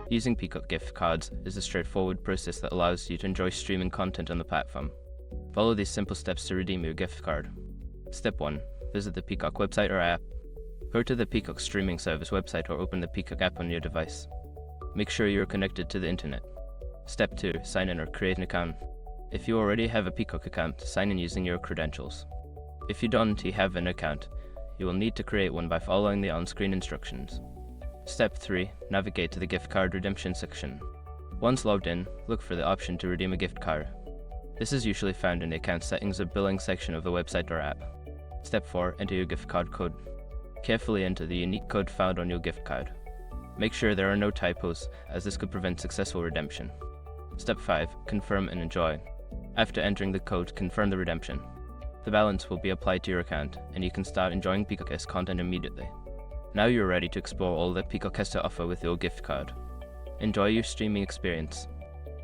Using Peacock gift cards is a straightforward process that allows you to enjoy streaming content on the platform. Follow these simple steps to redeem your gift card. Step 1. Visit the Peacock website or app. Go to the Peacock streaming service website or open the Peacock app on your device. Make sure you are connected to the internet. Step 2. Sign in or create an account. If you already have a Peacock account, sign in using your credentials. If you don't have an account, you will need to create one by following the on-screen instructions. Step 3. Navigate to the gift card redemption section. Once logged in, look for the option to redeem a gift card. This is usually found in the account settings or billing section of the website or app. Step 4. Enter your gift card code. Carefully enter the unique code found on your gift card. Make sure there are no typos, as this could prevent successful redemption. Step 5. Confirm and enjoy. After entering the code, confirm the redemption. The balance will be applied to your account, and you can start enjoying Peacock's content immediately. Now you're ready to explore all that Peacock has to offer with your gift card. Enjoy your streaming experience.